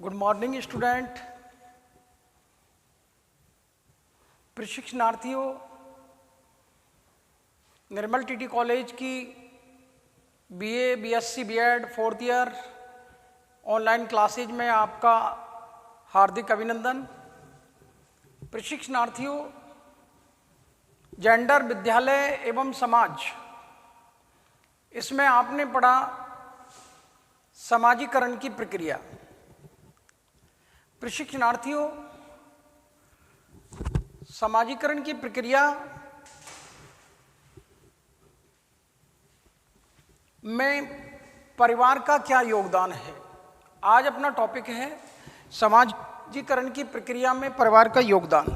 Good morning student, प्रशिक्षणार्थियों। Nirmal TT college की BA, BSc, BEd 4th year online classes में आपका हार्दिक अभिनंदन। प्रशिक्षणार्थियों, जेंडर, विद्यालय एवं समाज, इसमें आपने पढ़ा समाजीकरण की प्रक्रिया। प्रशिक्षणार्थियों, समाजीकरण की प्रक्रिया में परिवार का क्या योगदान है। आज अपना टॉपिक है समाजीकरण की प्रक्रिया में परिवार का योगदान।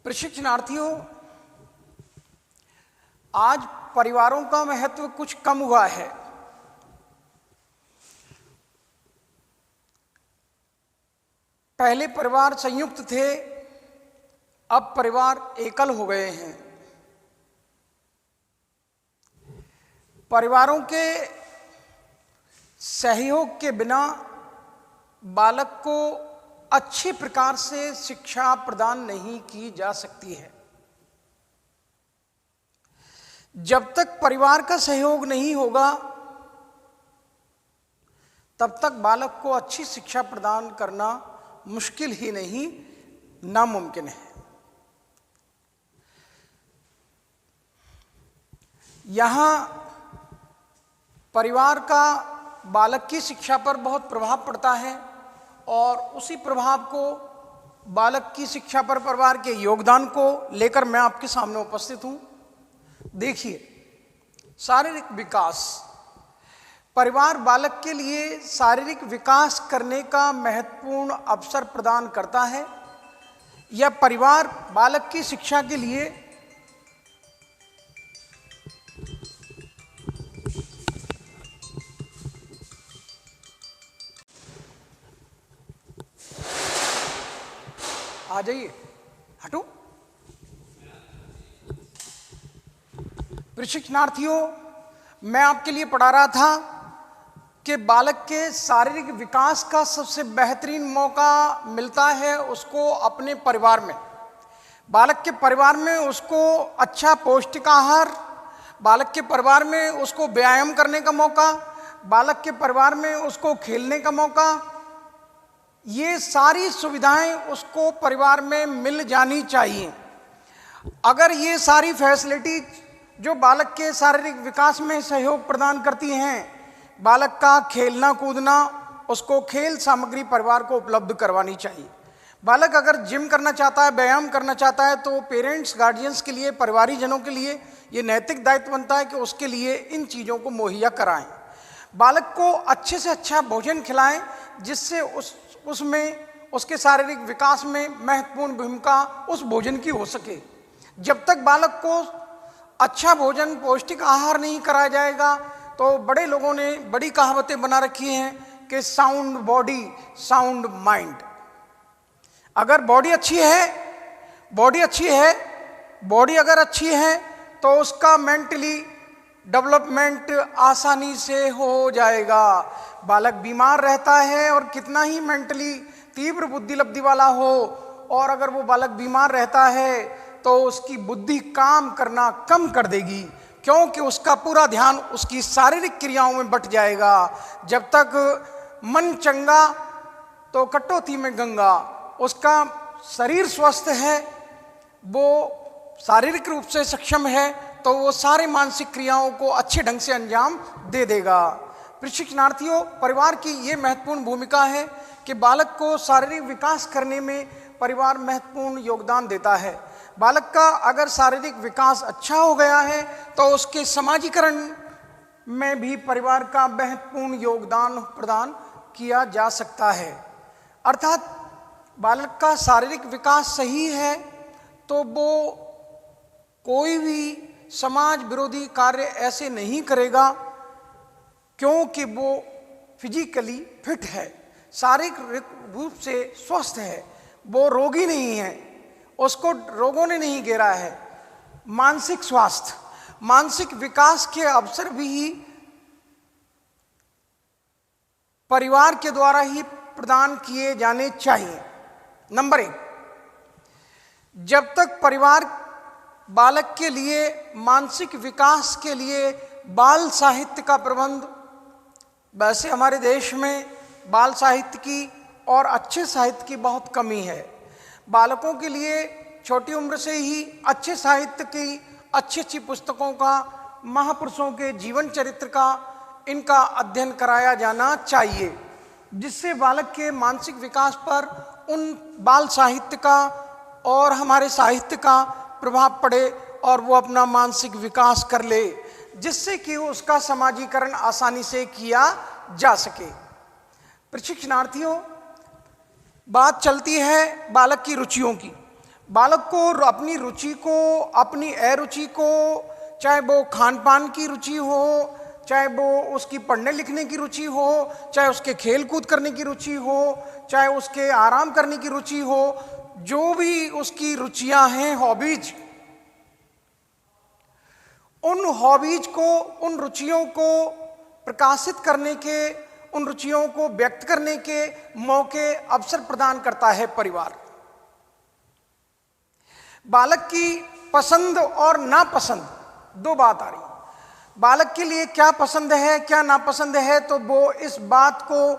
प्रशिक्षणार्थियों, आज परिवारों का महत्व कुछ कम हुआ है। पहले परिवार संयुक्त थे, अब परिवार एकल हो गए हैं। परिवारों के सहयोग के बिना बालक को अच्छी प्रकार से शिक्षा प्रदान नहीं की जा सकती है। जब तक परिवार का सहयोग नहीं होगा तब तक बालक को अच्छी शिक्षा प्रदान करना मुश्किल ही नहीं, नामुमकिन है। यहाँ परिवार का बालक की शिक्षा पर बहुत प्रभाव पड़ता है और उसी प्रभाव को, बालक की शिक्षा पर परिवार के योगदान को लेकर मैं आपके सामने उपस्थित हूँ। देखिए, शारीरिक विकास। परिवार बालक के लिए शारीरिक विकास करने का महत्वपूर्ण अवसर प्रदान करता है। यह परिवार बालक की शिक्षा के लिए आ जाइए, हटो। प्रशिक्षणार्थियों, मैं आपके लिए पढ़ा रहा था कि बालक के शारीरिक विकास का सबसे बेहतरीन मौका मिलता है उसको अपने परिवार में। बालक के परिवार में उसको अच्छा पौष्टिक आहार, बालक के परिवार में उसको व्यायाम करने का मौका, बालक के परिवार में उसको खेलने का मौका, ये सारी सुविधाएं उसको परिवार में मिल जानी चाहिए। अगर ये सारी फैसिलिटी जो बालक के शारीरिक विकास में सहयोग प्रदान करती हैं, बालक का खेलना कूदना, उसको खेल सामग्री परिवार को उपलब्ध करवानी चाहिए। बालक अगर जिम करना चाहता है, व्यायाम करना चाहता है, तो पेरेंट्स, गार्जियंस के लिए, परिवारीजनों के लिए ये नैतिक दायित्व बनता है कि उसके लिए इन चीज़ों को मुहैया कराएं। बालक को अच्छे से अच्छा भोजन खिलाएं जिससे उसमें उसके शारीरिक विकास में महत्वपूर्ण भूमिका उस भोजन की हो सके। जब तक बालक को अच्छा भोजन, पौष्टिक आहार नहीं कराया जाएगा तो बड़े लोगों ने बड़ी कहावतें बना रखी हैं कि साउंड बॉडी साउंड माइंड। अगर बॉडी अच्छी अगर अच्छी है तो उसका मेंटली डेवलपमेंट आसानी से हो जाएगा। बालक बीमार रहता है और कितना ही मेंटली तीव्र बुद्धि लब्धि वाला हो, और अगर वो बालक बीमार रहता है तो उसकी बुद्धि काम करना कम कर देगी, क्योंकि उसका पूरा ध्यान उसकी शारीरिक क्रियाओं में बट जाएगा। जब तक मन चंगा तो कटौती में गंगा। उसका शरीर स्वस्थ है, वो शारीरिक रूप से सक्षम है, तो वो सारे मानसिक क्रियाओं को अच्छे ढंग से अंजाम दे देगा। प्रशिक्षणार्थियों, परिवार की ये महत्वपूर्ण भूमिका है कि बालक को शारीरिक विकास करने में परिवार महत्वपूर्ण योगदान देता है। बालक का अगर शारीरिक विकास अच्छा हो गया है तो उसके समाजीकरण में भी परिवार का महत्वपूर्ण योगदान प्रदान किया जा सकता है। अर्थात बालक का शारीरिक विकास सही है तो वो कोई भी समाज विरोधी कार्य ऐसे नहीं करेगा, क्योंकि वो फिजिकली फिट है, शारीरिक रूप से स्वस्थ है, वो रोगी नहीं है, उसको रोगों ने नहीं घेरा है। मानसिक स्वास्थ्य, मानसिक विकास के अवसर भी परिवार के द्वारा ही प्रदान किए जाने चाहिए। नंबर 1, जब तक परिवार बालक के लिए मानसिक विकास के लिए बाल साहित्य का प्रबंध, वैसे हमारे देश में बाल साहित्य की और अच्छे साहित्य की बहुत कमी है। बालकों के लिए छोटी उम्र से ही अच्छे साहित्य की अच्छी अच्छी पुस्तकों का, महापुरुषों के जीवन चरित्र का, इनका अध्ययन कराया जाना चाहिए, जिससे बालक के मानसिक विकास पर उन बाल साहित्य का और हमारे साहित्य का प्रभाव पड़े और वो अपना मानसिक विकास कर ले, जिससे कि उसका समाजीकरण आसानी से किया जा सके। प्रशिक्षणार्थियों, बात चलती है बालक की रुचियों की। बालक को अपनी रुचि को, अपनी अरुचि को, चाहे वो खान पान की रुचि हो, चाहे वो उसकी पढ़ने लिखने की रुचि हो, चाहे उसके खेल कूद करने की रुचि हो, चाहे उसके आराम करने की रुचि हो, जो भी उसकी रुचियां हैं, हॉबीज, उन हॉबीज को, उन रुचियों को प्रकाशित करने के, उन रुचियों को व्यक्त करने के मौके, अवसर प्रदान करता है परिवार। बालक की पसंद और नापसंद, दो बात आ रही। बालक के लिए क्या पसंद है, क्या नापसंद है, तो वो इस बात को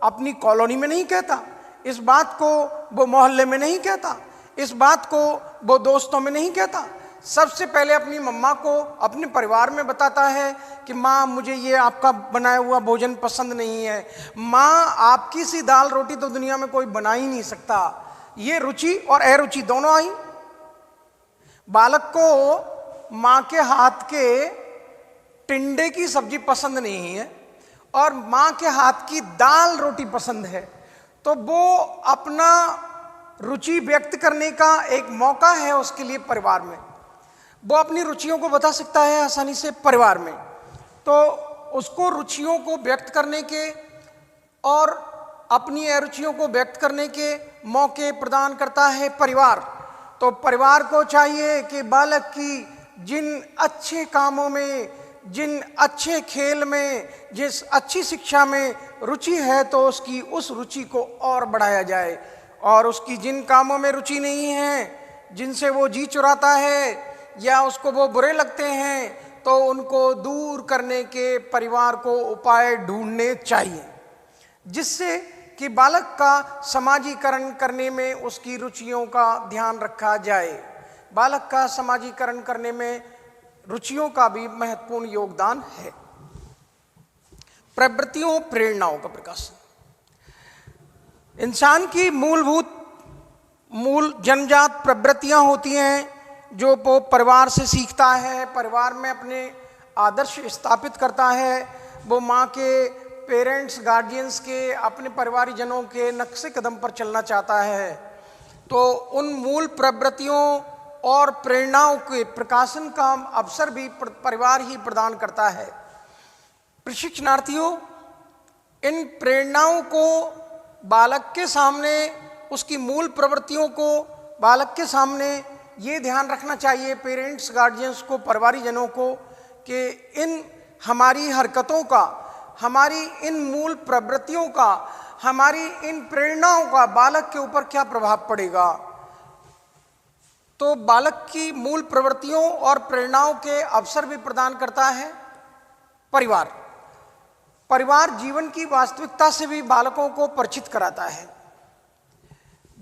अपनी कॉलोनी में नहीं कहता, इस बात को वो मोहल्ले में नहीं कहता, इस बात को वो दोस्तों में नहीं कहता। सबसे पहले अपनी मम्मा को, अपने परिवार में बताता है कि माँ, मुझे ये आपका बनाया हुआ भोजन पसंद नहीं है। माँ, आपकी सी दाल रोटी तो दुनिया में कोई बना ही नहीं सकता। ये रुचि और अरुचि दोनों आई। बालक को माँ के हाथ के टिंडे की सब्जी पसंद नहीं है और माँ के हाथ की दाल रोटी पसंद है, तो वो अपना रुचि व्यक्त करने का एक मौका है उसके लिए परिवार में। वो अपनी रुचियों को बता सकता है आसानी से परिवार में, तो उसको रुचियों को व्यक्त करने के और अपनी अरुचियों को व्यक्त करने के मौके प्रदान करता है परिवार। तो परिवार को चाहिए कि बालक की जिन अच्छे कामों में, जिन अच्छे खेल में, जिस अच्छी शिक्षा में रुचि है, तो उसकी उस रुचि को और बढ़ाया जाए, और उसकी जिन कामों में रुचि नहीं है, जिनसे वो जी चुराता है या उसको वो बुरे लगते हैं, तो उनको दूर करने के परिवार को उपाय ढूंढने चाहिए, जिससे कि बालक का समाजीकरण करने में उसकी रुचियों का ध्यान रखा जाए। बालक का समाजीकरण करने में रुचियों का भी महत्वपूर्ण योगदान है। प्रवृत्तियों, प्रेरणाओं का प्रकाशन। इंसान की मूल जन्मजात प्रवृत्तियां होती हैं, जो वो परिवार से सीखता है, परिवार में अपने आदर्श स्थापित करता है। वो माँ के, पेरेंट्स, गार्जियंस के, अपने परिवारजनों के नक्शे कदम पर चलना चाहता है। तो उन मूल प्रवृत्तियों और प्रेरणाओं के प्रकाशन का अवसर भी परिवार ही प्रदान करता है। प्रशिक्षणार्थियों, इन प्रेरणाओं को बालक के सामने, उसकी मूल प्रवृत्तियों को बालक के सामने ये ध्यान रखना चाहिए पेरेंट्स, गार्जियंस को, परिवारजनों को, कि इन हमारी हरकतों का, हमारी इन मूल प्रवृत्तियों का, हमारी इन प्रेरणाओं का बालक के ऊपर क्या प्रभाव पड़ेगा। तो बालक की मूल प्रवृत्तियों और प्रेरणाओं के अवसर भी प्रदान करता है परिवार। परिवार जीवन की वास्तविकता से भी बालकों को परिचित कराता है।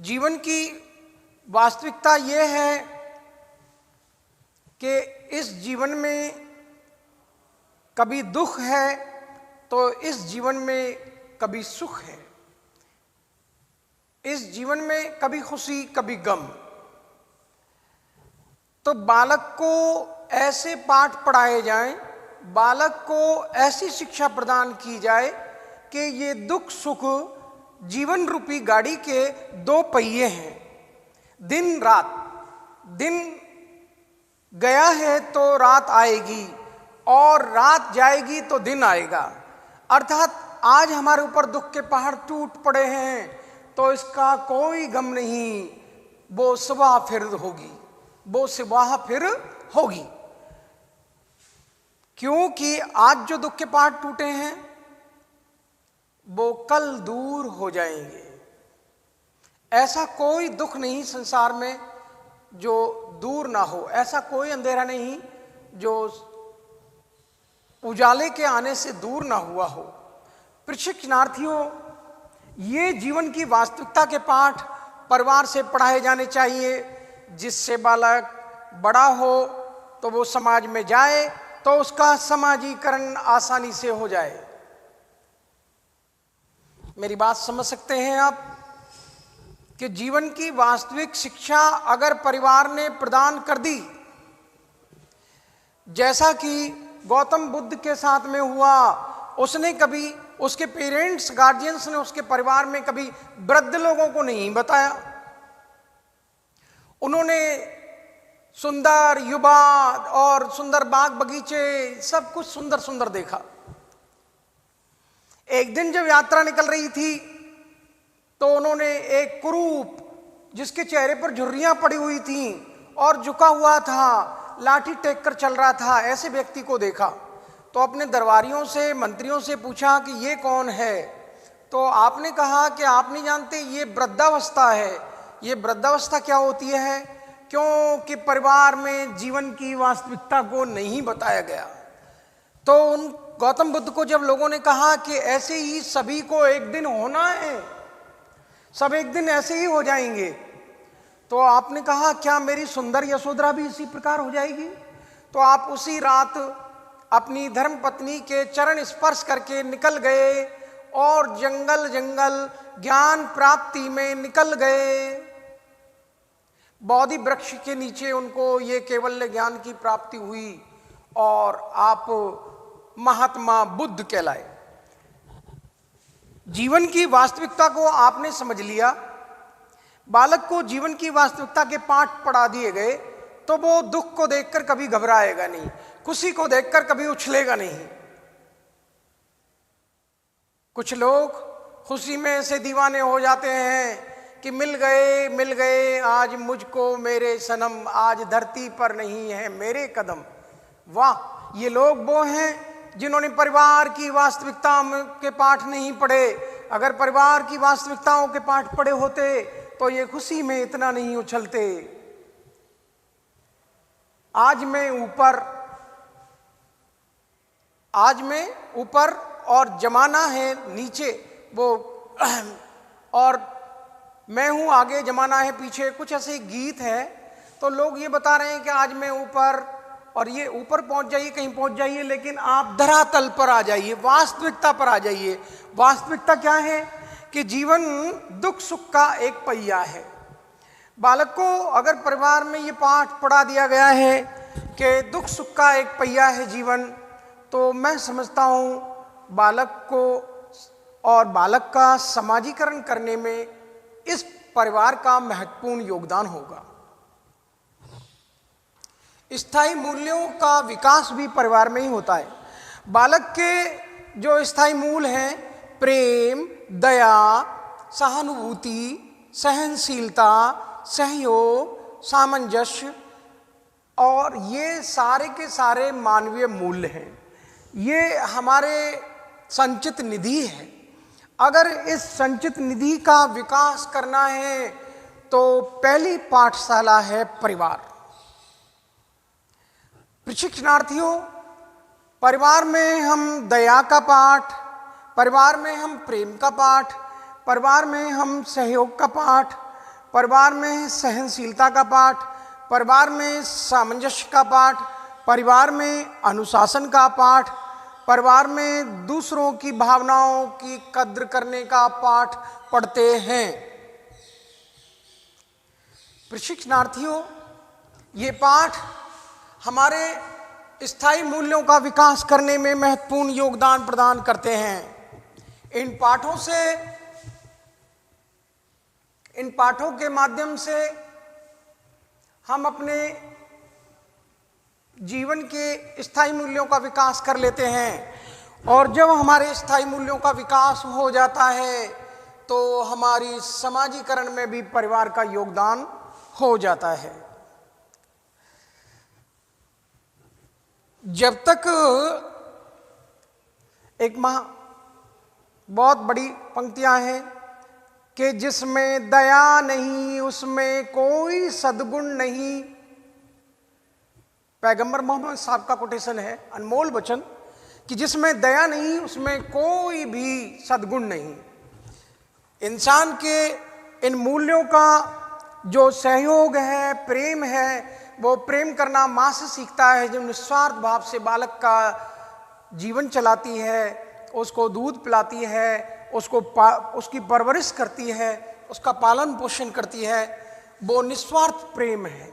जीवन की वास्तविकता ये है कि इस जीवन में कभी दुख है तो इस जीवन में कभी सुख है, इस जीवन में कभी खुशी कभी गम। तो बालक को ऐसे पाठ पढ़ाए जाएं, बालक को ऐसी शिक्षा प्रदान की जाए कि ये दुख सुख जीवन रूपी गाड़ी के दो पहिए हैं। दिन रात, दिन गया है तो रात आएगी और रात जाएगी तो दिन आएगा। अर्थात आज हमारे ऊपर दुख के पहाड़ टूट पड़े हैं तो इसका कोई गम नहीं, वो सुबह फिर होगी, वो सुबह फिर होगी। क्योंकि आज जो दुख के पहाड़ टूटे हैं वो कल दूर हो जाएंगे। ऐसा कोई दुख नहीं संसार में जो दूर ना हो, ऐसा कोई अंधेरा नहीं जो उजाले के आने से दूर ना हुआ हो। प्रशिक्षणार्थियों, ये जीवन की वास्तविकता के पाठ परिवार से पढ़ाए जाने चाहिए, जिससे बालक बड़ा हो तो वो समाज में जाए तो उसका समाजीकरण आसानी से हो जाए। मेरी बात समझ सकते हैं आप कि जीवन की वास्तविक शिक्षा अगर परिवार ने प्रदान कर दी, जैसा कि गौतम बुद्ध के साथ में हुआ, उसने कभी, उसके पेरेंट्स गार्जियंस ने उसके परिवार में कभी वृद्ध लोगों को नहीं बताया। उन्होंने सुंदर युवा और सुंदर बाग बगीचे सब कुछ सुंदर सुंदर देखा। एक दिन जब यात्रा निकल रही थी तो उन्होंने एक कुरूप जिसके चेहरे पर झुर्रियां पड़ी हुई थीं और झुका हुआ था, लाठी टेक कर चल रहा था, ऐसे व्यक्ति को देखा। तो अपने दरबारियों से, मंत्रियों से पूछा कि ये कौन है। तो आपने कहा कि आप नहीं जानते, ये वृद्धावस्था है। ये वृद्धावस्था क्या होती है? क्योंकि परिवार में जीवन की वास्तविकता को नहीं बताया गया। तो उन गौतम बुद्ध को जब लोगों ने कहा कि ऐसे ही सभी को एक दिन होना है, सब एक दिन ऐसे ही हो जाएंगे, तो आपने कहा क्या मेरी सुंदर यशोधरा भी इसी प्रकार हो जाएगी? तो आप उसी रात अपनी धर्म पत्नी के चरण स्पर्श करके निकल गए और जंगल जंगल ज्ञान प्राप्ति में निकल गए। बोधि वृक्ष के नीचे उनको ये केवल ज्ञान की प्राप्ति हुई और आप महात्मा बुद्ध कहलाए। जीवन की वास्तविकता को आपने समझ लिया, बालक को जीवन की वास्तविकता के पाठ पढ़ा दिए गए, तो वो दुख को देखकर कभी घबराएगा नहीं, खुशी को देखकर कभी उछलेगा नहीं। कुछ लोग खुशी में ऐसे दीवाने हो जाते हैं कि मिल गए आज मुझको मेरे सनम, आज धरती पर नहीं है मेरे कदम। वाह, ये लोग वो हैं जिन्होंने परिवार की वास्तविकता के पाठ नहीं पढ़े। अगर परिवार की वास्तविकताओं के पाठ पढ़े होते तो ये खुशी में इतना नहीं उछलते। आज मैं ऊपर और जमाना है नीचे, वो और मैं हूं आगे, जमाना है पीछे, कुछ ऐसे गीत है। तो लोग ये बता रहे हैं कि आज मैं ऊपर, और ये ऊपर पहुंच जाइए, कहीं पहुंच जाइए, लेकिन आप धरातल पर आ जाइए, वास्तविकता पर आ जाइए। वास्तविकता क्या है कि जीवन दुख सुख का एक पहिया है। बालक को अगर परिवार में ये पाठ पढ़ा दिया गया है कि दुख सुख का एक पहिया है जीवन, तो मैं समझता हूँ बालक को और बालक का समाजीकरण करने में इस परिवार का महत्वपूर्ण योगदान होगा। स्थायी मूल्यों का विकास भी परिवार में ही होता है। बालक के जो स्थायी मूल हैं, प्रेम, दया, सहानुभूति, सहनशीलता, सहयोग, सामंजस्य, और ये सारे के सारे मानवीय मूल्य हैं। ये हमारे संचित निधि है। अगर इस संचित निधि का विकास करना है तो पहली पाठशाला है परिवार। प्रशिक्षणार्थियों, परिवार में हम दया का पाठ, परिवार में हम प्रेम का पाठ, परिवार में हम सहयोग का पाठ, परिवार में सहनशीलता का पाठ, परिवार में सामंजस्य का पाठ, परिवार में अनुशासन का पाठ, परिवार में दूसरों की भावनाओं की कद्र करने का पाठ पढ़ते हैं। प्रशिक्षणार्थियों, ये पाठ हमारे स्थायी मूल्यों का विकास करने में महत्वपूर्ण योगदान प्रदान करते हैं। इन पाठों के माध्यम से हम अपने जीवन के स्थायी मूल्यों का विकास कर लेते हैं, और जब हमारे स्थायी मूल्यों का विकास हो जाता है तो हमारी समाजीकरण में भी परिवार का योगदान हो जाता है। जब तक एक बहुत बड़ी पंक्तियां हैं कि जिसमें दया नहीं उसमें कोई सद्गुण नहीं। पैगंबर मोहम्मद साहब का कोटेशन है, अनमोल वचन, कि जिसमें दया नहीं उसमें कोई भी सद्गुण नहीं। इंसान के इन मूल्यों का जो सहयोग है, प्रेम है, वो प्रेम करना माँ से सीखता है, जो निस्वार्थ भाव से बालक का जीवन चलाती है, उसको दूध पिलाती है, उसकी परवरिश करती है, उसका पालन पोषण करती है, वो निस्वार्थ प्रेम है।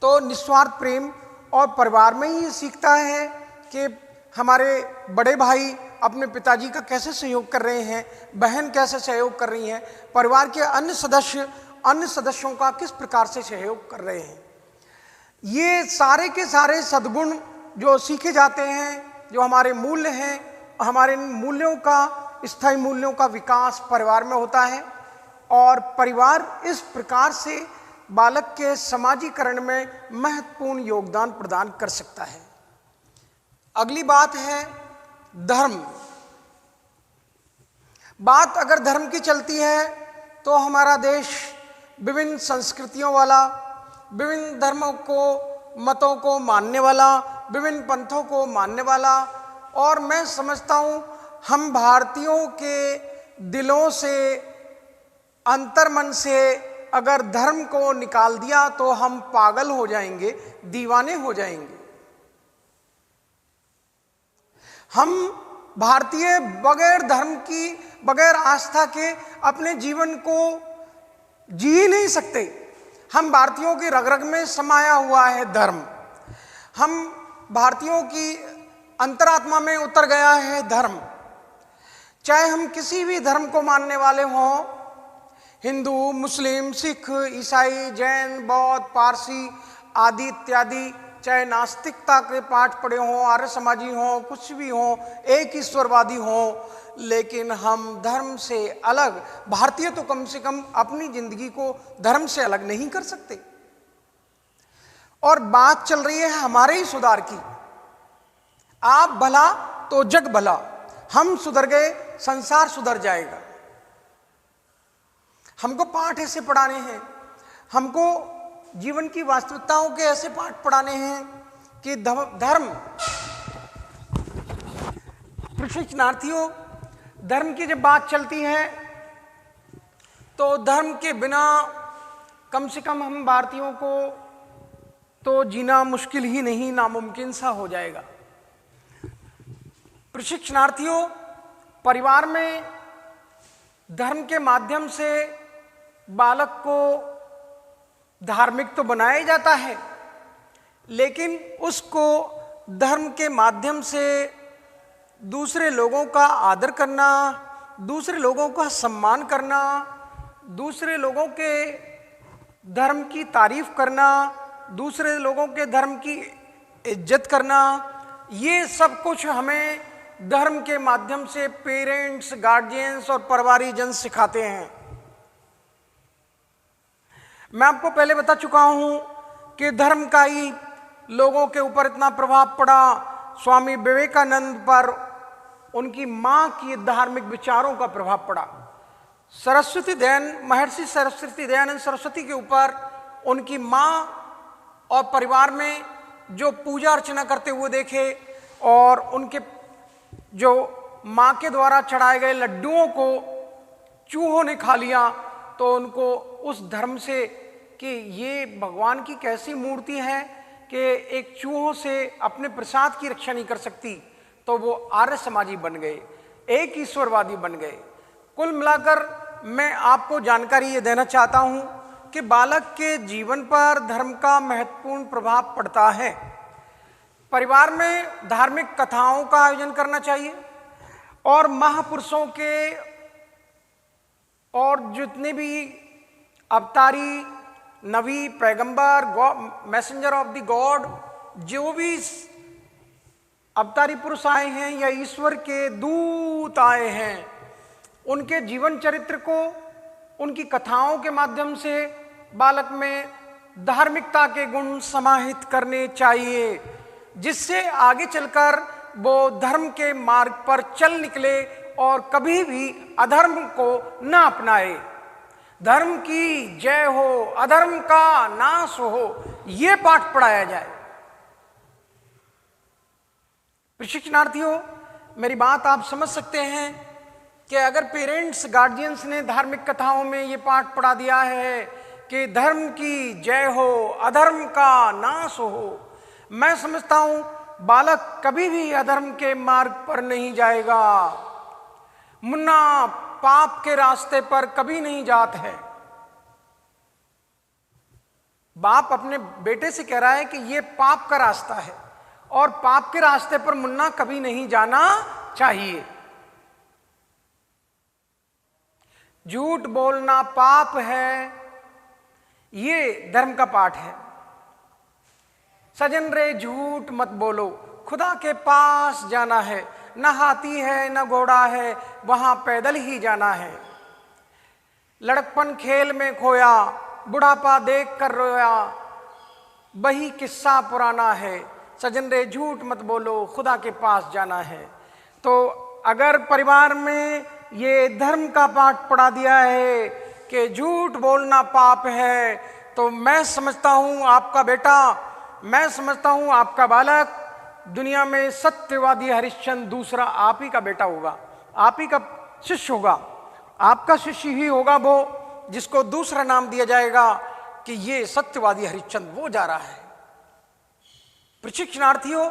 तो निस्वार्थ प्रेम और परिवार में ही सीखता है कि हमारे बड़े भाई अपने पिताजी का कैसे सहयोग कर रहे हैं, बहन कैसे सहयोग कर रही हैं, परिवार के अन्य सदस्यों का किस प्रकार से सहयोग कर रहे हैं। ये सारे के सारे सद्गुण जो सीखे जाते हैं, जो हमारे मूल्य हैं, हमारे मूल्यों का, स्थायी मूल्यों का विकास परिवार में होता है और परिवार इस प्रकार से बालक के समाजीकरण में महत्वपूर्ण योगदान प्रदान कर सकता है। अगली बात है धर्म। बात अगर धर्म की चलती है तो हमारा देश विभिन्न संस्कृतियों वाला, विभिन्न धर्मों को, मतों को मानने वाला, विभिन्न पंथों को मानने वाला, और मैं समझता हूँ हम भारतीयों के दिलों से, अंतर्मन से अगर धर्म को निकाल दिया तो हम पागल हो जाएंगे, दीवाने हो जाएंगे। हम भारतीय बगैर धर्म की, बगैर आस्था के अपने जीवन को जी ही नहीं सकते। हम भारतीयों की रग रग में समाया हुआ है धर्म। हम भारतीयों की अंतरात्मा में उतर गया है धर्म। चाहे हम किसी भी धर्म को मानने वाले हों, हिंदू, मुस्लिम, सिख, ईसाई, जैन, बौद्ध, पारसी आदि इत्यादि, चाहे नास्तिकता के पाठ पढ़े हों, आर्य समाजी हों, कुछ भी हों, एक ईश्वरवादी हों, लेकिन हम धर्म से अलग, भारतीय तो कम से कम अपनी जिंदगी को धर्म से अलग नहीं कर सकते। और बात चल रही है हमारे ही सुधार की। आप भला तो जग भला, हम सुधर गए संसार सुधर जाएगा। हमको पाठ ऐसे पढ़ाने हैं, हमको जीवन की वास्तविकताओं के ऐसे पाठ पढ़ाने हैं कि धर्म, प्रशिक्षणार्थियों, धर्म की जब बात चलती है तो धर्म के बिना कम से कम हम भारतीयों को तो जीना मुश्किल ही नहीं, नामुमकिन सा हो जाएगा। प्रशिक्षणार्थियों, परिवार में धर्म के माध्यम से बालक को धार्मिक तो बनाया जाता है, लेकिन उसको धर्म के माध्यम से दूसरे लोगों का आदर करना, दूसरे लोगों का सम्मान करना, दूसरे लोगों के धर्म की तारीफ करना, दूसरे लोगों के धर्म की इज्जत करना, ये सब कुछ हमें धर्म के माध्यम से पेरेंट्स, गार्जियंस और परिवारीजन सिखाते हैं। मैं आपको पहले बता चुका हूं कि धर्म का ही लोगों के ऊपर इतना प्रभाव पड़ा। स्वामी विवेकानंद पर उनकी मां की धार्मिक विचारों का प्रभाव पड़ा। सरस्वती दयानंद, महर्षि सरस्वती दयानंद सरस्वती के ऊपर उनकी मां और परिवार में जो पूजा अर्चना करते हुए देखे, और उनके जो मां के द्वारा चढ़ाए गए लड्डुओं को चूहों ने खा लिया, तो उनको उस धर्म से कि ये भगवान की कैसी मूर्ति है कि एक चूहों से अपने प्रसाद की रक्षा नहीं कर सकती, तो वो आर्य समाजी बन गए, एक ईश्वरवादी बन गए। कुल मिलाकर मैं आपको जानकारी ये देना चाहता हूं कि बालक के जीवन पर धर्म का महत्वपूर्ण प्रभाव पड़ता है। परिवार में धार्मिक कथाओं का आयोजन करना चाहिए, और महापुरुषों के और जितने भी अवतारी, नबी, पैगंबर, मैसेंजर ऑफ द गॉड, जो भी अवतारी पुरुष आए हैं या ईश्वर के दूत आए हैं, उनके जीवन चरित्र को, उनकी कथाओं के माध्यम से बालक में धार्मिकता के गुण समाहित करने चाहिए, जिससे आगे चलकर वो धर्म के मार्ग पर चल निकले और कभी भी अधर्म को न अपनाए। धर्म की जय हो, अधर्म का नाश हो, यह पाठ पढ़ाया जाए। प्रशिक्षणार्थियों, मेरी बात आप समझ सकते हैं कि अगर पेरेंट्स, गार्जियंस ने धार्मिक कथाओं में ये पाठ पढ़ा दिया है कि धर्म की जय हो, अधर्म का नाश हो, मैं समझता हूं बालक कभी भी अधर्म के मार्ग पर नहीं जाएगा। मुन्ना पाप के रास्ते पर कभी नहीं जात है। बाप अपने बेटे से कह रहा है कि यह पाप का रास्ता है और पाप के रास्ते पर मुन्ना कभी नहीं जाना चाहिए। झूठ बोलना पाप है, ये धर्म का पाठ है। सजन रे झूठ मत बोलो, खुदा के पास जाना है, न हाथी है न घोड़ा है, वहां पैदल ही जाना है। लड़कपन खेल में खोया, बुढ़ापा देख कर रोया, वही किस्सा पुराना है। सजन रे झूठ मत बोलो, खुदा के पास जाना है। तो अगर परिवार में ये धर्म का पाठ पढ़ा दिया है कि झूठ बोलना पाप है, तो मैं समझता हूं आपका बेटा, मैं समझता हूं आपका बालक दुनिया में सत्यवादी हरिश्चंद्र दूसरा आप ही का बेटा होगा, आप ही का शिष्य होगा। आपका शिष्य ही होगा वो जिसको दूसरा नाम दिया जाएगा कि ये सत्यवादी हरिश्चंद्र वो जा रहा है। प्रशिक्षणार्थियों,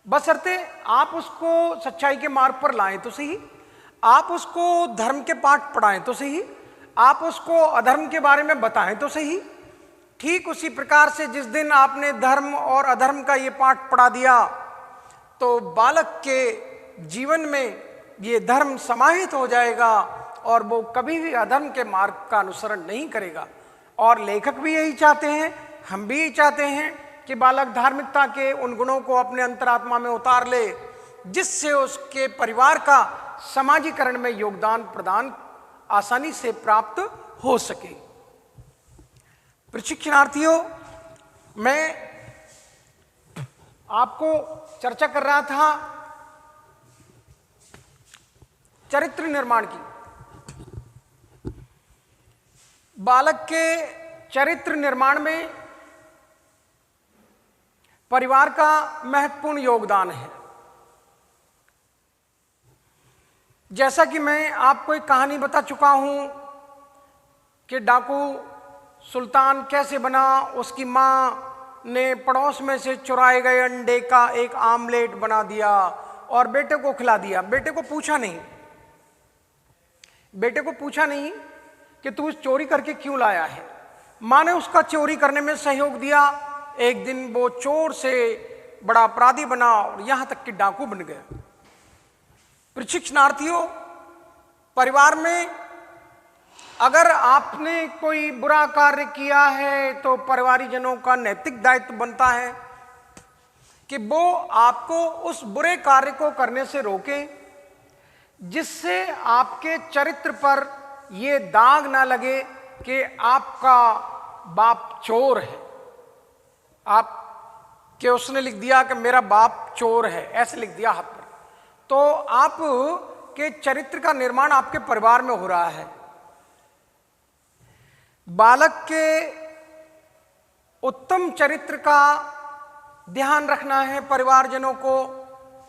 बशर्ते आप उसको सच्चाई के मार्ग पर लाएं तो सही, आप उसको धर्म के पाठ पढ़ाएं तो सही, आप उसको अधर्म के बारे में बताएं तो सही। ठीक उसी प्रकार से जिस दिन आपने धर्म और अधर्म का ये पाठ पढ़ा दिया तो बालक के जीवन में ये धर्म समाहित हो जाएगा और वो कभी भी अधर्म के मार्ग का अनुसरण नहीं करेगा। और लेखक भी यही चाहते हैं, हम भी यही चाहते हैं कि बालक धार्मिकता के उन गुणों को अपने अंतरात्मा में उतार ले जिससे उसके परिवार का समाजीकरण में योगदान प्रदान आसानी से प्राप्त हो सके। प्रशिक्षणार्थियों, मैं आपको चर्चा कर रहा था चरित्र निर्माण की। बालक के चरित्र निर्माण में परिवार का महत्वपूर्ण योगदान है। जैसा कि मैं आपको एक कहानी बता चुका हूं कि डाकू सुल्तान कैसे बना, उसकी मां ने पड़ोस में से चुराए गए अंडे का एक आमलेट बना दिया और बेटे को खिला दिया। बेटे को पूछा नहीं कि तू इस चोरी करके क्यों लाया है। मां ने उसका चोरी करने में सहयोग दिया। एक दिन वो चोर से बड़ा अपराधी बना और यहां तक कि डाकू बन गया। प्रशिक्षणार्थियों, परिवार में अगर आपने कोई बुरा कार्य किया है तो परिवारजनों का नैतिक दायित्व बनता है कि वो आपको उस बुरे कार्य को करने से रोकें जिससे आपके चरित्र पर ये दाग ना लगे कि आपका बाप चोर है। आप कि उसने लिख दिया कि मेरा बाप चोर है, ऐसे लिख दिया हाथ पर, तो आप के चरित्र का निर्माण आपके परिवार में हो रहा है। बालक के उत्तम चरित्र का ध्यान रखना है परिवारजनों को।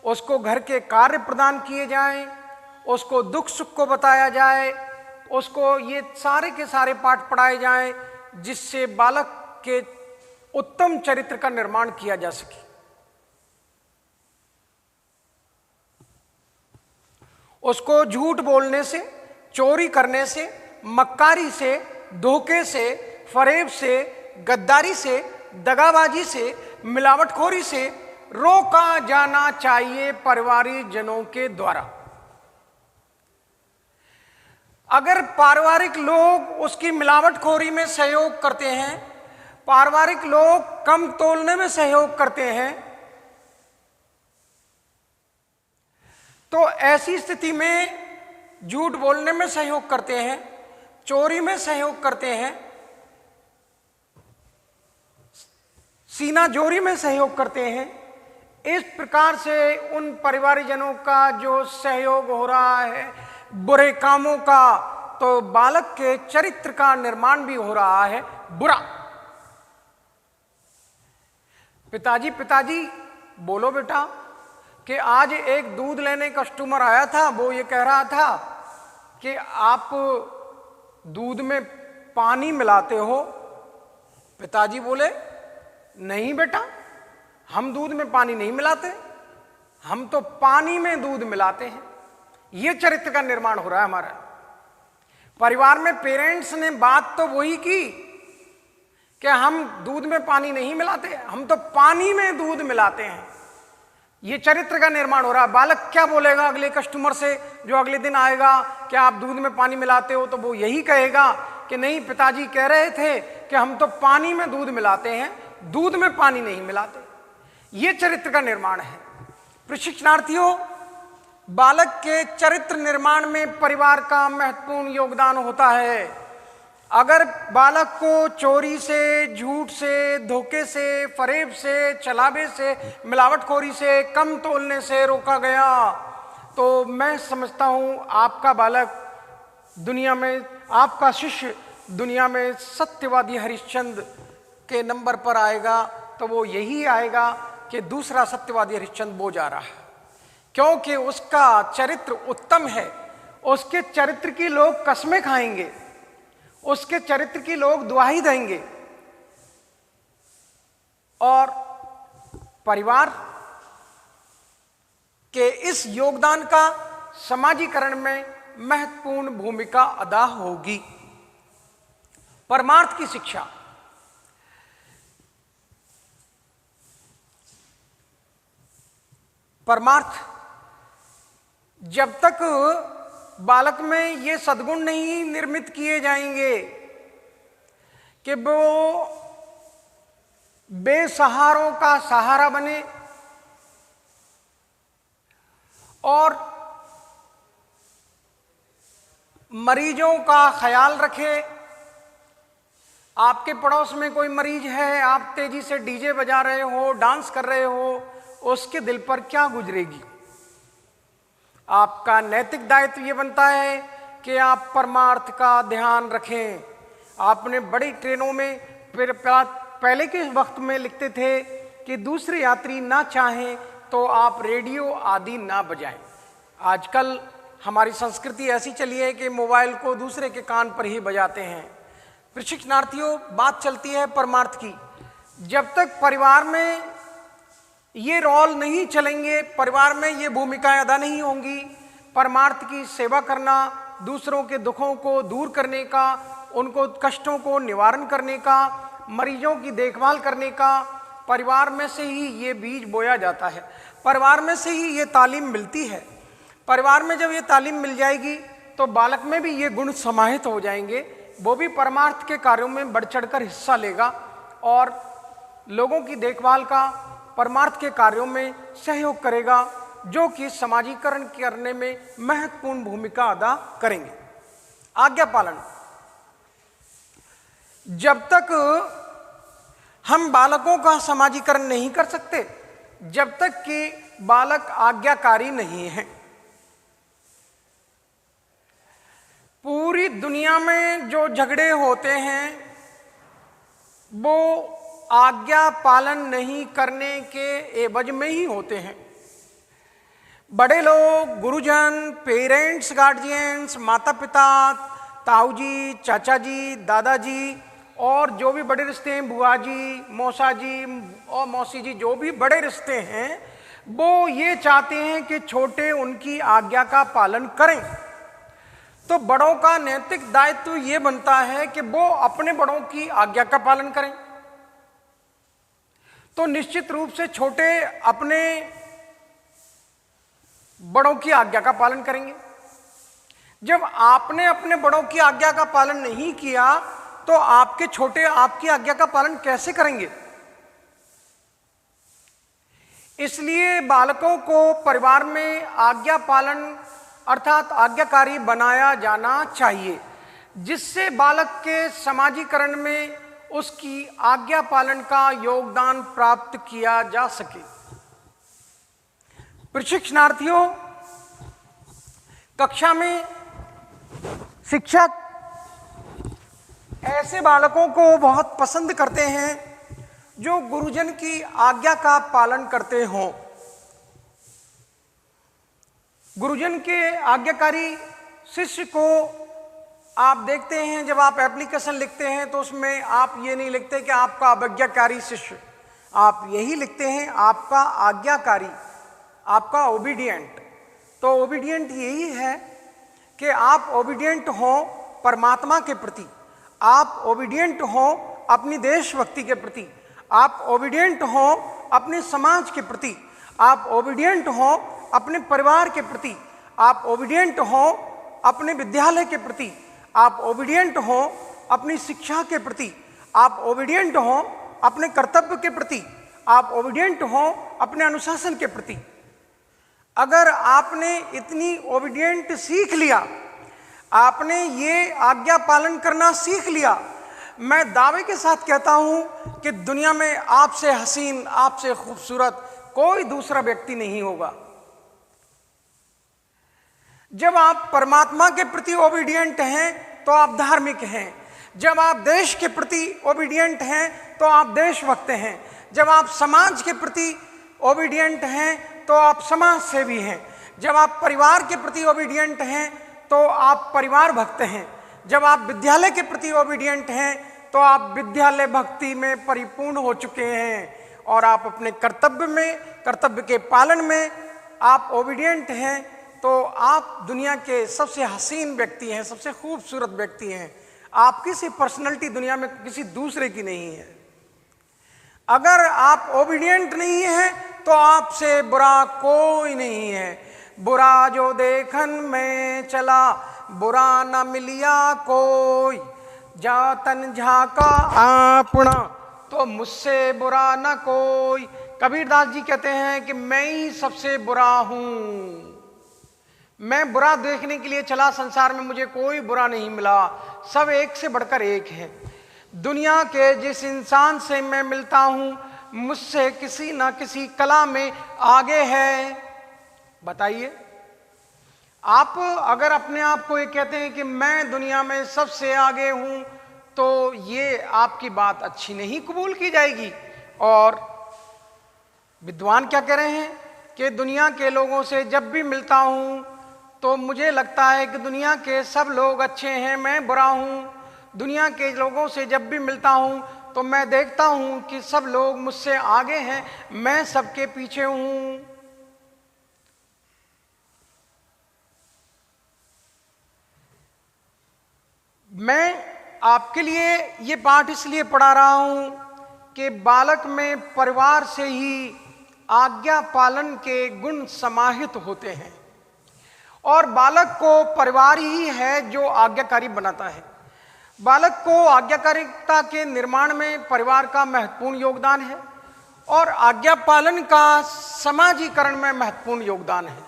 उसको घर के कार्य प्रदान किए जाएं, उसको दुख सुख को बताया जाए, उसको ये सारे के सारे पाठ पढ़ाए जाएं जिससे बालक के उत्तम चरित्र का निर्माण किया जा सके। उसको झूठ बोलने से, चोरी करने से, मक्कारी से, धोखे से, फरेब से, गद्दारी से, दगाबाजी से, मिलावटखोरी से रोका जाना चाहिए परिवारजनों के द्वारा। अगर पारिवारिक लोग उसकी मिलावटखोरी में सहयोग करते हैं, पारिवारिक लोग कम तोलने में सहयोग करते हैं, तो ऐसी स्थिति में झूठ बोलने में सहयोग करते हैं, चोरी में सहयोग करते हैं, सीना जोरी में सहयोग करते हैं, इस प्रकार से उन परिवारजनों का जो सहयोग हो रहा है बुरे कामों का, तो बालक के चरित्र का निर्माण भी हो रहा है बुरा। पिताजी पिताजी बोलो बेटा, कि आज एक दूध लेने कस्टमर आया था, वो ये कह रहा था कि आप दूध में पानी मिलाते हो। पिताजी बोले नहीं बेटा, हम दूध में पानी नहीं मिलाते, हम तो पानी में दूध मिलाते हैं। ये चरित्र का निर्माण हो रहा है हमारा परिवार में। पेरेंट्स ने बात तो वही की कि हम दूध में पानी नहीं मिलाते, हम तो पानी में दूध मिलाते हैं। ये चरित्र का निर्माण हो रहा है। बालक क्या बोलेगा अगले कस्टमर से जो अगले दिन आएगा कि आप दूध में पानी मिलाते हो, तो वो यही कहेगा कि नहीं, पिताजी कह रहे थे कि हम तो पानी में दूध मिलाते हैं, दूध में पानी नहीं मिलाते। ये चरित्र का निर्माण है। प्रशिक्षणार्थियों, बालक के चरित्र निर्माण में परिवार का महत्वपूर्ण योगदान होता है। अगर बालक को चोरी से, झूठ से, धोखे से, फरेब से, छलावे से, मिलावटखोरी से, कम तोलने से रोका गया, तो मैं समझता हूं आपका बालक दुनिया में, आपका शिष्य दुनिया में सत्यवादी हरिश्चंद्र के नंबर पर आएगा। तो वो यही आएगा कि दूसरा सत्यवादी हरिश्चंद्र वो जा रहा है, क्योंकि उसका चरित्र उत्तम है। उसके चरित्र की लोग कसमें खाएंगे, उसके चरित्र की लोग दुहाई देंगे। और परिवार के इस योगदान का समाजीकरण में महत्वपूर्ण भूमिका अदा होगी। परमार्थ की शिक्षा। परमार्थ, जब तक बालक में ये सद्गुण नहीं निर्मित किए जाएंगे कि वो बेसहारों का सहारा बने और मरीजों का ख्याल रखे। आपके पड़ोस में कोई मरीज है, आप तेजी से डीजे बजा रहे हो, डांस कर रहे हो, उसके दिल पर क्या गुजरेगी? आपका नैतिक दायित्व ये बनता है कि आप परमार्थ का ध्यान रखें। आपने बड़ी ट्रेनों में पहले के वक्त में लिखते थे कि दूसरे यात्री ना चाहें तो आप रेडियो आदि ना बजाएं। आजकल हमारी संस्कृति ऐसी चली है कि मोबाइल को दूसरे के कान पर ही बजाते हैं। प्रशिक्षणार्थियों, बात चलती है परमार्थ की। जब तक परिवार में ये रोल नहीं चलेंगे, परिवार में ये भूमिकाएं अदा नहीं होंगी, परमार्थ की सेवा करना, दूसरों के दुखों को दूर करने का, उनको कष्टों को निवारण करने का, मरीजों की देखभाल करने का, परिवार में से ही ये बीज बोया जाता है, परिवार में से ही ये तालीम मिलती है। परिवार में जब ये तालीम मिल जाएगी तो बालक में भी ये गुण समाहित हो जाएंगे, वो भी परमार्थ के कार्यों में बढ़ चढ़कर हिस्सा लेगा और लोगों की देखभाल का, परमार्थ के कार्यों में सहयोग करेगा, जो कि समाजीकरण करने में महत्वपूर्ण भूमिका अदा करेंगे। आज्ञा पालन। जब तक हम बालकों का समाजीकरण नहीं कर सकते, जब तक कि बालक आज्ञाकारी नहीं है। पूरी दुनिया में जो झगड़े होते हैं वो आज्ञा पालन नहीं करने के एवज में ही होते हैं। बड़े लोग, गुरुजन, पेरेंट्स, गार्जियंस, माता पिता, ताऊ जी, चाचा जी, दादाजी और जो भी बड़े रिश्ते हैं, बुआ जी, मौसा जी और मौसी जी, जो भी बड़े रिश्ते हैं, वो ये चाहते हैं कि छोटे उनकी आज्ञा का पालन करें। तो बड़ों का नैतिक दायित्व ये बनता है कि वो अपने बड़ों की आज्ञा का पालन करें। तो निश्चित रूप से छोटे अपने बड़ों की आज्ञा का पालन करेंगे। जब आपने अपने बड़ों की आज्ञा का पालन नहीं किया तो आपके छोटे आपकी आज्ञा का पालन कैसे करेंगे? इसलिए बालकों को परिवार में आज्ञा पालन अर्थात आज्ञाकारी बनाया जाना चाहिए, जिससे बालक के समाजीकरण में उसकी आज्ञा पालन का योगदान प्राप्त किया जा सके। प्रशिक्षणार्थियों, कक्षा में शिक्षक ऐसे बालकों को बहुत पसंद करते हैं जो गुरुजन की आज्ञा का पालन करते हों। गुरुजन के आज्ञाकारी शिष्य को आप देखते हैं, जब आप एप्लीकेशन लिखते हैं तो उसमें आप ये नहीं लिखते कि आपका अवज्ञाकारी शिष्य, आप यही लिखते हैं आपका आज्ञाकारी, आपका ओबीडियंट। तो ओबीडियंट यही है कि आप ओबीडियंट हो परमात्मा के प्रति, आप ओबीडियंट हो अपनी देशभक्ति के प्रति, आप ओबीडियंट हो अपने समाज के प्रति, आप ओबीडियंट हो अपने परिवार के प्रति, आप ओबीडियंट हो अपने विद्यालय के प्रति, आप ओबीडियंट हो अपनी शिक्षा के प्रति, आप ओबीडियंट हो अपने कर्तव्य के प्रति, आप ओबीडियंट हो अपने अनुशासन के प्रति। अगर आपने इतनी ओबीडियंट सीख लिया, आपने ये आज्ञा पालन करना सीख लिया, मैं दावे के साथ कहता हूं कि दुनिया में आपसे हसीन, आपसे खूबसूरत कोई दूसरा व्यक्ति नहीं होगा। जब आप परमात्मा के प्रति ओबीडियंट हैं तो आप धार्मिक हैं, जब आप देश के प्रति ओबीडियंट हैं तो आप देशभक्त हैं, जब आप समाज के प्रति ओबीडियंट हैं तो आप समाज सेवी हैं, जब आप परिवार के प्रति ओबीडियंट हैं तो आप परिवार भक्त हैं, जब आप विद्यालय के प्रति ओबीडियंट हैं तो आप विद्यालय भक्ति में परिपूर्ण हो चुके हैं, और आप अपने कर्तव्य में, कर्तव्य के पालन में आप ओबीडियंट हैं तो आप दुनिया के सबसे हसीन व्यक्ति हैं, सबसे खूबसूरत व्यक्ति हैं। आपकी सी पर्सनैलिटी दुनिया में किसी दूसरे की नहीं है। अगर आप ओबीडियंट नहीं हैं तो आपसे बुरा कोई नहीं है। बुरा जो देखन में चला, बुरा न मिलिया कोई, जातन झाका आपना तो मुझसे बुरा न कोई। कबीरदास जी कहते हैं कि मैं ही सबसे बुरा हूं, मैं बुरा देखने के लिए चला संसार में, मुझे कोई बुरा नहीं मिला, सब एक से बढ़कर एक है। दुनिया के जिस इंसान से मैं मिलता हूं मुझसे किसी ना किसी कला में आगे है। बताइए, आप अगर अपने आप को ये कहते हैं कि मैं दुनिया में सबसे आगे हूं तो ये आपकी बात अच्छी नहीं कबूल की जाएगी। और विद्वान क्या कह रहे हैं कि दुनिया के लोगों से जब भी मिलता हूं तो मुझे लगता है कि दुनिया के सब लोग अच्छे हैं, मैं बुरा हूं। दुनिया के लोगों से जब भी मिलता हूं तो मैं देखता हूं कि सब लोग मुझसे आगे हैं, मैं सबके पीछे हूं। मैं आपके लिए ये पाठ इसलिए पढ़ा रहा हूं कि बालक में परिवार से ही आज्ञा पालन के गुण समाहित होते हैं, और बालक को परिवार ही है जो आज्ञाकारी बनाता है। बालक को आज्ञाकारिता के निर्माण में परिवार का महत्वपूर्ण योगदान है, और आज्ञा पालन का समाजीकरण में महत्वपूर्ण योगदान है।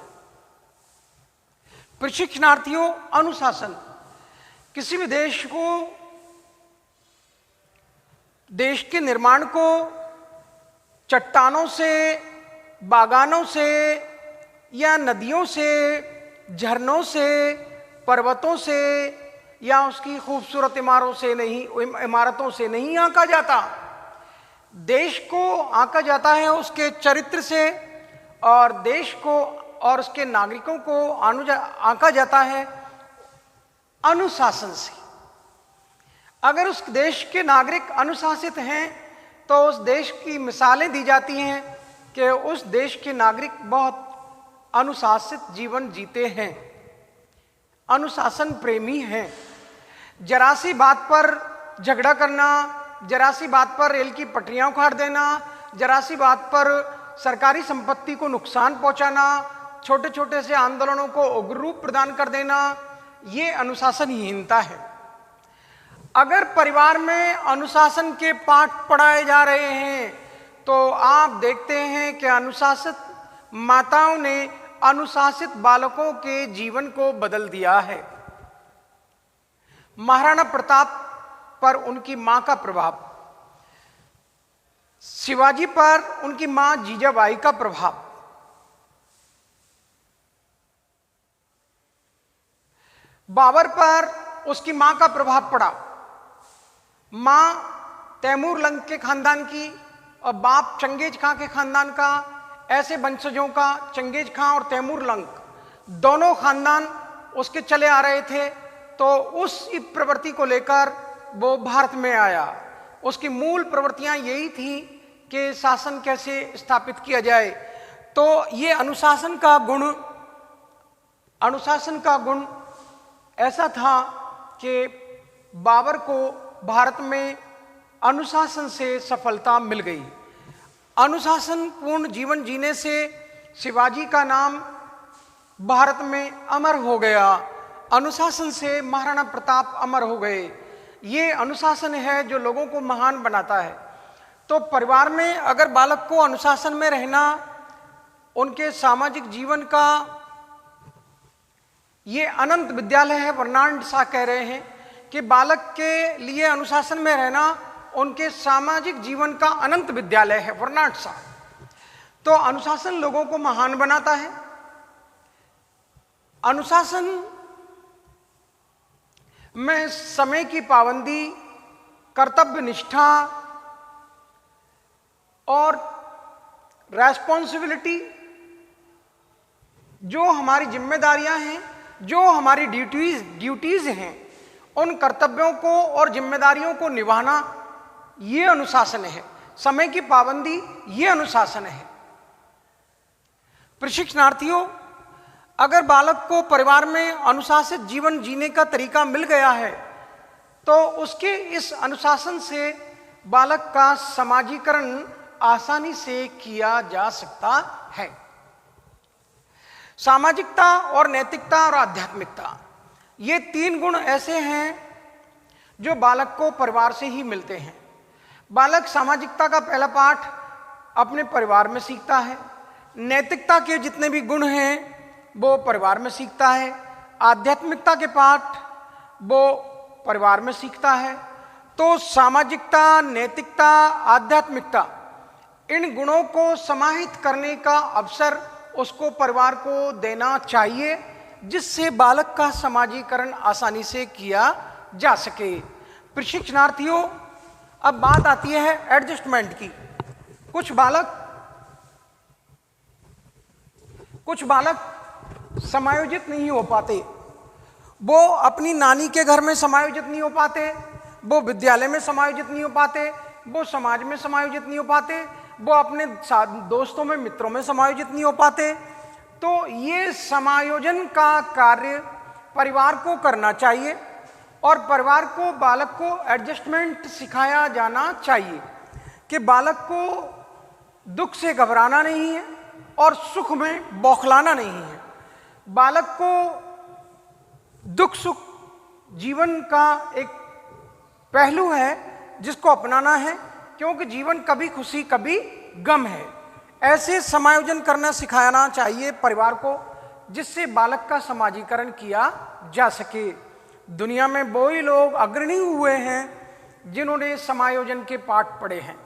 प्रशिक्षणार्थियों, अनुशासन किसी भी देश के निर्माण को चट्टानों से, बागानों से या नदियों से, झरनों से, पर्वतों से या उसकी खूबसूरत इमारतों से नहीं आंका जाता। देश को आंका जाता है उसके चरित्र से, और देश को और उसके नागरिकों को आंका जाता है अनुशासन से। अगर उस देश के नागरिक अनुशासित हैं तो उस देश की मिसालें दी जाती हैं कि उस देश के नागरिक बहुत अनुशासित जीवन जीते हैं, अनुशासन प्रेमी हैं। जरा सी बात पर झगड़ा करना, जरा सी बात पर रेल की पटरियां उखाड़ देना, जरा सी बात पर सरकारी संपत्ति को नुकसान पहुंचाना, छोटे छोटे से आंदोलनों को उग्र रूप प्रदान कर देना, ये अनुशासनहीनता है। अगर परिवार में अनुशासन के पाठ पढ़ाए जा रहे हैं तो आप देखते हैं कि अनुशासित माताओं ने अनुशासित बालकों के जीवन को बदल दिया है। महाराणा प्रताप पर उनकी मां का प्रभाव, शिवाजी पर उनकी मां जीजाबाई का प्रभाव, बाबर पर उसकी मां का प्रभाव पड़ा। मां तैमूर लंग के खानदान की और बाप चंगेज खां के खानदान का, ऐसे वंशजों का चंगेज खां और तैमूर लंग दोनों खानदान उसके चले आ रहे थे। तो उस प्रवृत्ति को लेकर वो भारत में आया। उसकी मूल प्रवृत्तियां यही थी कि शासन कैसे स्थापित किया जाए। तो ये अनुशासन का गुण ऐसा था कि बाबर को भारत में अनुशासन से सफलता मिल गई। अनुशासन पूर्ण जीवन जीने से शिवाजी का नाम भारत में अमर हो गया। अनुशासन से महाराणा प्रताप अमर हो गए। ये अनुशासन है जो लोगों को महान बनाता है। तो परिवार में अगर बालक को अनुशासन में रहना, उनके सामाजिक जीवन का ये अनंत विद्यालय है। वर्नांड शाह कह रहे हैं कि बालक के लिए अनुशासन में रहना उनके सामाजिक जीवन का अनंत विद्यालय है, वर्नांड शाह। तो अनुशासन लोगों को महान बनाता है। अनुशासन में समय की पाबंदी, कर्तव्य निष्ठा और रेस्पॉन्सिबिलिटी, जो हमारी जिम्मेदारियां हैं, जो हमारी ड्यूटीज हैं, उन कर्तव्यों को और जिम्मेदारियों को निभाना, ये अनुशासन है। समय की पाबंदी ये अनुशासन है। प्रशिक्षणार्थियों, अगर बालक को परिवार में अनुशासित जीवन जीने का तरीका मिल गया है तो उसके इस अनुशासन से बालक का समाजीकरण आसानी से किया जा सकता है। सामाजिकता और नैतिकता और आध्यात्मिकता, ये तीन गुण ऐसे हैं जो बालक को परिवार से ही मिलते हैं। बालक सामाजिकता का पहला पाठ अपने परिवार में सीखता है। नैतिकता के जितने भी गुण हैं वो परिवार में सीखता है। आध्यात्मिकता के पाठ वो परिवार में सीखता है। तो सामाजिकता, नैतिकता, आध्यात्मिकता, इन गुणों को समाहित करने का अवसर उसको परिवार को देना चाहिए, जिससे बालक का समाजीकरण आसानी से किया जा सके। प्रशिक्षणार्थियों, अब बात आती है एडजस्टमेंट की। कुछ बालक समायोजित नहीं हो पाते। वो अपनी नानी के घर में समायोजित नहीं हो पाते, वो विद्यालय में समायोजित नहीं हो पाते, वो समाज में समायोजित नहीं हो पाते, वो अपने दोस्तों में, मित्रों में समायोजित नहीं हो पाते। तो ये समायोजन का कार्य परिवार को करना चाहिए और परिवार को बालक को एडजस्टमेंट सिखाया जाना चाहिए कि बालक को दुख से घबराना नहीं है और सुख में बौखलाना नहीं है। बालक को दुख सुख जीवन का एक पहलू है जिसको अपनाना है, क्योंकि जीवन कभी खुशी कभी गम है। ऐसे समायोजन करना सिखाना चाहिए परिवार को, जिससे बालक का समाजीकरण किया जा सके। दुनिया में वो ही लोग अग्रणी हुए हैं जिन्होंने समायोजन के पाठ पढ़े हैं।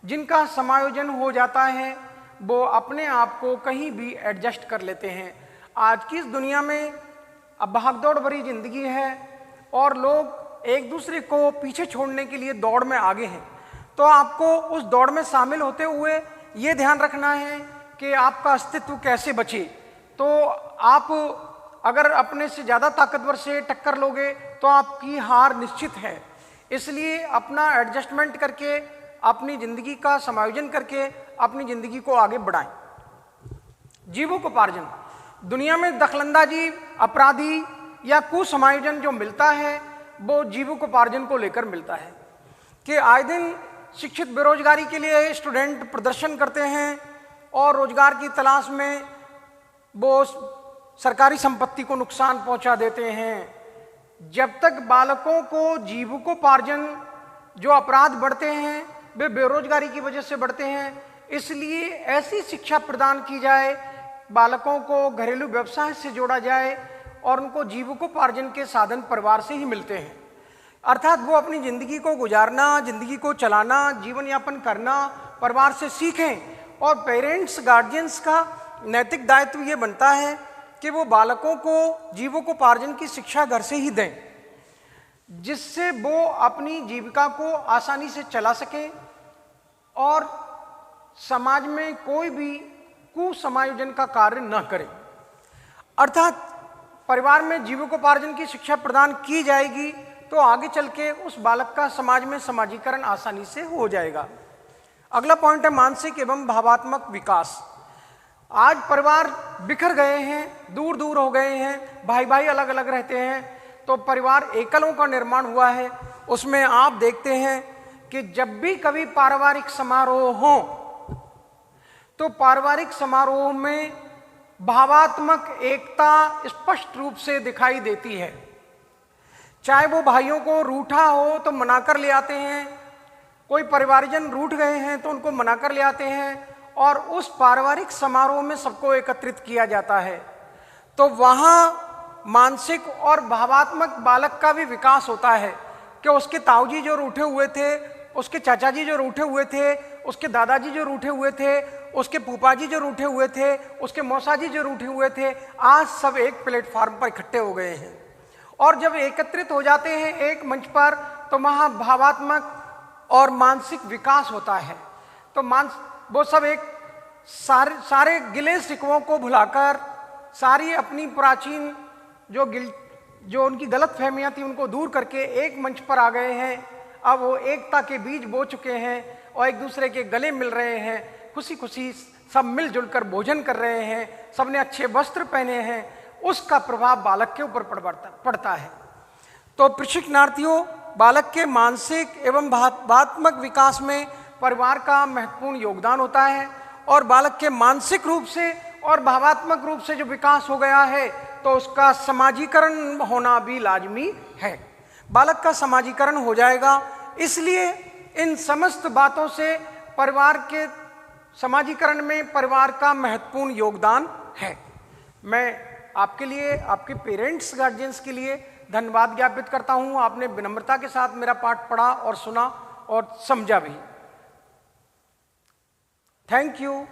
जिनका समायोजन हो जाता है वो अपने आप को कहीं भी एडजस्ट कर लेते हैं। आज की इस दुनिया में अब भागदौड़ भरी जिंदगी है और लोग एक दूसरे को पीछे छोड़ने के लिए दौड़ में आगे हैं। तो आपको उस दौड़ में शामिल होते हुए ये ध्यान रखना है कि आपका अस्तित्व कैसे बचे। तो आप अगर अपने से ज़्यादा ताकतवर से टक्कर लोगे तो आपकी हार निश्चित है। इसलिए अपना एडजस्टमेंट करके, अपनी ज़िंदगी का समायोजन करके अपनी ज़िंदगी को आगे बढ़ाएं। जीवोपार्जन, दुनिया में दखलंदाजी, अपराधी या कुसमायोजन जो मिलता है वो जीवकोपार्जन को लेकर मिलता है कि आए दिन शिक्षित बेरोजगारी के लिए स्टूडेंट प्रदर्शन करते हैं और रोजगार की तलाश में वो सरकारी संपत्ति को नुकसान पहुंचा देते हैं। जब तक बालकों को जीविकोपार्जन, जो अपराध बढ़ते हैं वे बेरोजगारी की वजह से बढ़ते हैं, इसलिए ऐसी शिक्षा प्रदान की जाए, बालकों को घरेलू व्यवसाय से जोड़ा जाए और उनको जीविकोपार्जन के साधन परिवार से ही मिलते हैं। अर्थात वो अपनी ज़िंदगी को गुजारना, ज़िंदगी को चलाना, जीवन यापन करना परिवार से सीखें। और पेरेंट्स, गार्जियंस का नैतिक दायित्व ये बनता है कि वो बालकों को जीविकोपार्जन की शिक्षा घर से ही दें, जिससे वो अपनी जीविका को आसानी से चला सके और समाज में कोई भी कुसमायोजन का कार्य न करें। अर्थात परिवार में जीविकोपार्जन की शिक्षा प्रदान की जाएगी तो आगे चल के उस बालक का समाज में समाजीकरण आसानी से हो जाएगा। अगला पॉइंट है मानसिक एवं भावात्मक विकास। आज परिवार बिखर गए हैं, दूर दूर हो गए हैं, भाई भाई अलग अलग रहते हैं, तो परिवार एकलों का निर्माण हुआ है। उसमें आप देखते हैं कि जब भी कभी पारिवारिक समारोह हो तो पारिवारिक समारोह में भावात्मक एकता स्पष्ट रूप से दिखाई देती है। चाहे वो भाइयों को रूठा हो तो मनाकर ले आते हैं, कोई परिवारजन रूठ गए हैं तो उनको मनाकर ले आते हैं और उस पारिवारिक समारोह में सबको एकत्रित किया जाता है। तो वहाँ मानसिक और भावात्मक बालक का भी विकास होता है कि उसके ताऊजी जो रूठे हुए थे, उसके चाचा जी जो रूठे हुए थे, उसके दादाजी जो रूठे हुए थे, उसके फूफाजी जो रूठे हुए थे, उसके मौसाजी जो रूठे हुए थे, आज सब एक प्लेटफॉर्म पर इकट्ठे हो गए हैं। और जब एकत्रित हो जाते हैं एक मंच पर तो वहाँ भावात्मक और मानसिक विकास होता है। तो वो सब एक सारे गिले शिकवों को भुलाकर, सारी अपनी प्राचीन जो उनकी गलत फहमियाँ थी उनको दूर करके एक मंच पर आ गए हैं। अब वो एकता के बीज बो चुके हैं और एक दूसरे के गले मिल रहे हैं, खुशी खुशी सब मिलजुल कर भोजन कर रहे हैं, सबने अच्छे वस्त्र पहने हैं। उसका प्रभाव बालक के ऊपर पड़ता है। तो प्रशिक्षणार्थियों, बालक के मानसिक एवं भावात्मक विकास में परिवार का महत्वपूर्ण योगदान होता है और बालक के मानसिक रूप से और भावात्मक रूप से जो विकास हो गया है तो उसका समाजीकरण होना भी लाजमी है। बालक का समाजीकरण हो जाएगा, इसलिए इन समस्त बातों से परिवार के समाजीकरण में परिवार का महत्वपूर्ण योगदान है। मैं आपके लिए, आपके पेरेंट्स गार्जियंस के लिए धन्यवाद ज्ञापित करता हूं। आपने विनम्रता के साथ मेरा पाठ पढ़ा और सुना और समझा भी। Thank you.